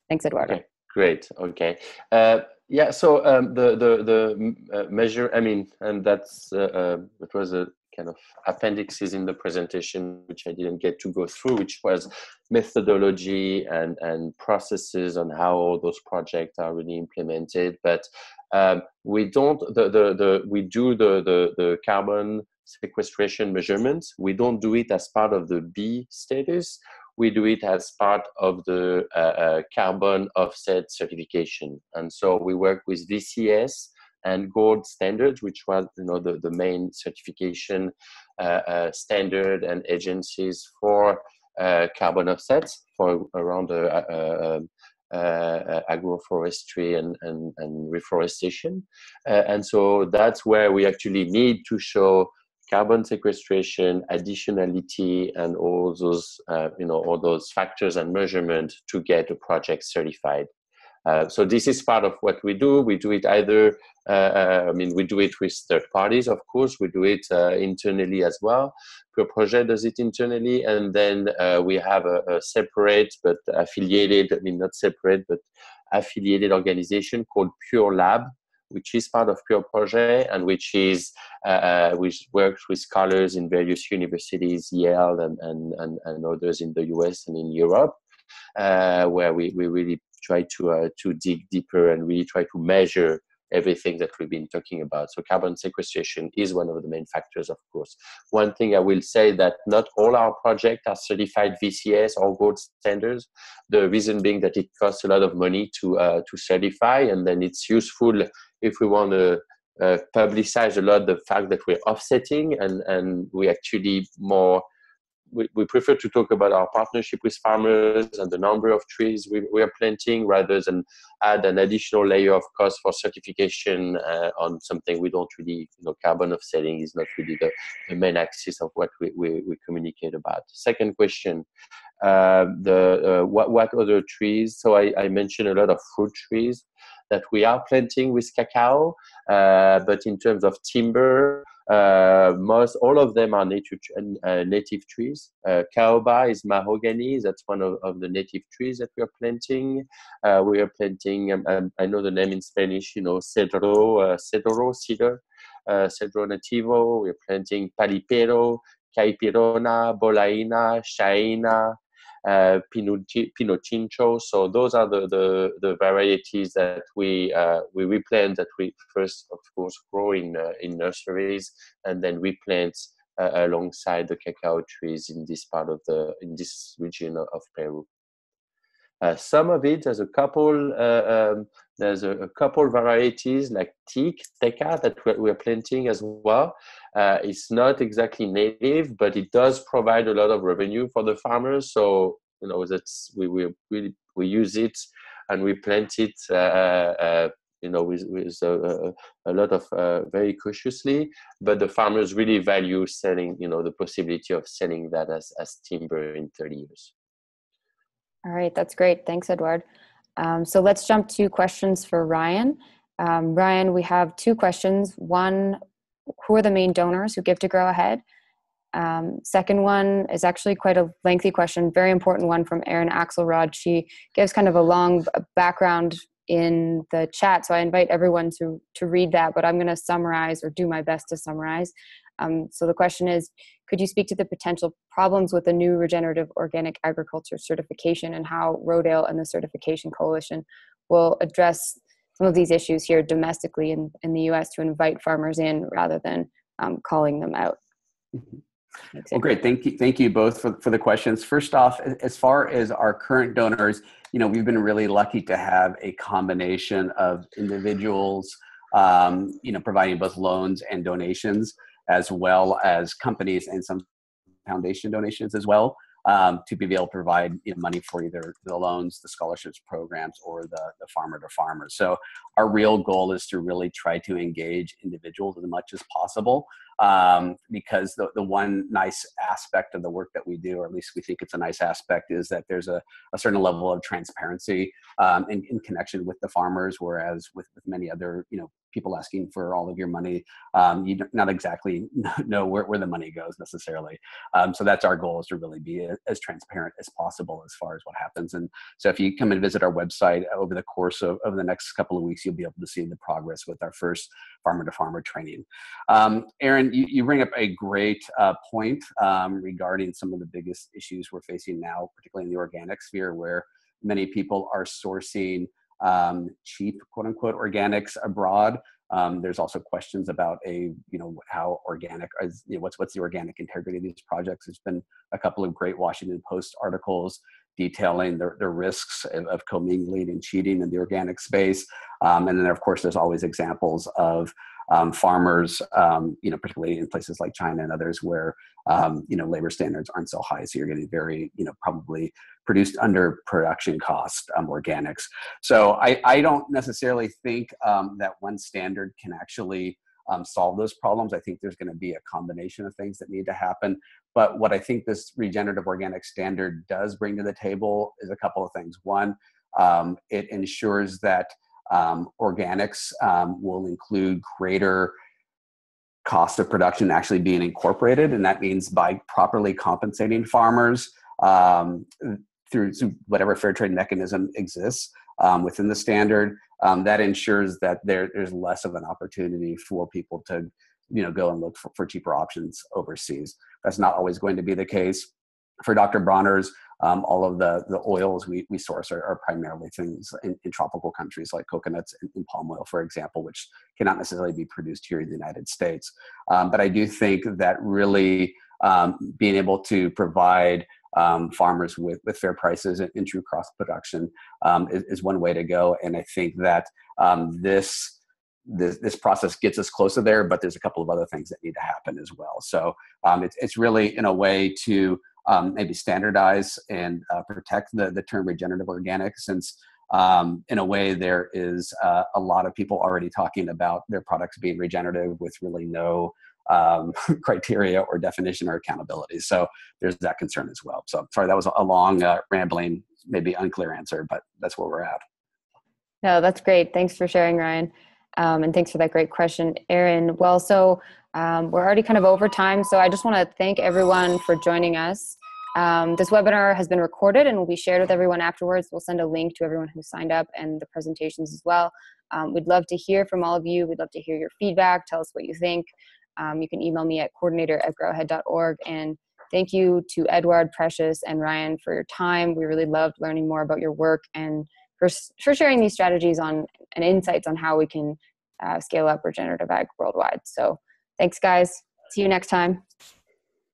Thanks, Eduardo. Okay, great. Okay. Yeah, so the measure, I mean, and that's, it was a kind of appendixes in the presentation, which I didn't get to go through, which was methodology and processes on how all those projects are really implemented. But we don't, we do the carbon sequestration measurements. We don't do it as part of the B status. We do it as part of the carbon offset certification. And so we work with VCS and gold standards, which was, you know, the main certification standard and agencies for carbon offsets for around agroforestry and reforestation. And so that's where we actually need to show carbon sequestration, additionality, and all those, all those factors and measurement to get a project certified. So this is part of what we do. We do it either, we do it with third parties, of course. We do it internally as well. Pure Project does it internally. And then we have a separate but affiliated, not separate, but affiliated organization called Pure Lab, which is part of Pure Project, and which works with scholars in various universities, Yale and others in the US and in Europe, where we really try to dig deeper and really try to measure everything that we've been talking about. So carbon sequestration is one of the main factors, of course. One thing I will say that not all our projects are certified VCS or gold standards. The reason being that it costs a lot of money to certify, and then it's useful if we want to publicize a lot the fact that we're offsetting, and we actually we prefer to talk about our partnership with farmers and the number of trees we are planting, rather than add an additional layer of cost for certification on something we don't really, carbon offsetting is not really the main axis of what we communicate about. Second question, what other trees? So I mentioned a lot of fruit trees that we are planting with cacao, but in terms of timber, all of them are native trees. Caoba is mahogany. That's one of the native trees that we are planting. We are planting, I know the name in Spanish, cedro cedar, cedro nativo. We are planting palipero, caipirona, bolaina, shaina, Pinochincho. So those are the varieties that we replant, that we first, of course, grow in nurseries, and then replant alongside the cacao trees in this region of Peru. Some of it, there's a couple varieties like teca that we're planting as well. It's not exactly native, but it does provide a lot of revenue for the farmers. So we use it and we plant it with a lot of very cautiously, but the farmers really value selling, the possibility of selling that as timber in 30 years. All right, that's great. Thanks, Edouard. So let's jump to questions for Ryan. Ryan, we have two questions. One, who are the main donors who give to Grow Ahead? Second one is actually quite a lengthy question, very important one from Erin Axelrod. She gives kind of a long background in the chat, so I invite everyone to read that, but I'm going to summarize, or do my best to summarize. So the question is, could you speak to the potential problems with the new regenerative organic agriculture certification, and how Rodale and the Certification Coalition will address some of these issues here domestically in the US to invite farmers in rather than calling them out? Well, great. Thank you both for the questions. First off, as far as our current donors, we've been really lucky to have a combination of individuals, providing both loans and donations, as well as companies and some foundation donations as well, to be able to provide money for either the loans, the scholarships programs, or the farmer to farmer. So our real goal is to really try to engage individuals as much as possible, because the one nice aspect of the work that we do, or at least we think it's a nice aspect, is that there's a certain level of transparency in connection with the farmers, whereas with many other people asking for all of your money, you not exactly know where the money goes necessarily. So that's our goal, is to really be as transparent as possible as far as what happens. And so if you come and visit our website over the course of the next couple of weeks, you'll be able to see the progress with our first farmer to farmer training. Erin, you bring up a great point regarding some of the biggest issues we're facing now, particularly in the organic sphere, where many people are sourcing cheap, quote unquote, organics abroad. There's also questions about how organic is, what's the organic integrity of these projects. There's been a couple of great Washington Post articles detailing the risks of commingling and cheating in the organic space. And then of course, there's always examples of farmers, particularly in places like China and others, where labor standards aren't so high, so you're getting very, probably produced under production cost organics. So I don't necessarily think that one standard can actually solve those problems. I think there's going to be a combination of things that need to happen. But what I think this regenerative organic standard does bring to the table is a couple of things. One, it ensures that organics will include greater cost of production actually being incorporated, and that means by properly compensating farmers through whatever fair trade mechanism exists, within the standard, that ensures that there's less of an opportunity for people to, go and look for cheaper options overseas. That's not always going to be the case. For Dr. Bronner's, all of the oils we source are primarily things in tropical countries like coconuts and palm oil, for example, which cannot necessarily be produced here in the United States. But I do think that really being able to provide farmers with fair prices and true cross production is one way to go. And I think that this process gets us closer there, but there's a couple of other things that need to happen as well. So it's really in a way to maybe standardize and protect the term regenerative organic, since in a way there is a lot of people already talking about their products being regenerative with really no criteria or definition or accountability. So there's that concern as well. So sorry, that was a long, rambling, maybe unclear answer, but that's where we're at. No, that's great. Thanks for sharing, Ryan. And thanks for that great question, Erin. Well, so we're already kind of over time, so I just want to thank everyone for joining us. This webinar has been recorded and will be shared with everyone afterwards. We'll send a link to everyone who signed up and the presentations as well. We'd love to hear from all of you. We'd love to hear your feedback. Tell us what you think. You can email me at coordinator@growahead.org. And thank you to Edouard, Precious, and Ryan for your time. We really loved learning more about your work and for sharing these strategies and insights on how we can scale up regenerative ag worldwide. So thanks, guys. See you next time.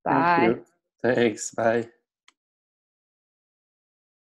Bye. Thank you. Thanks. Bye.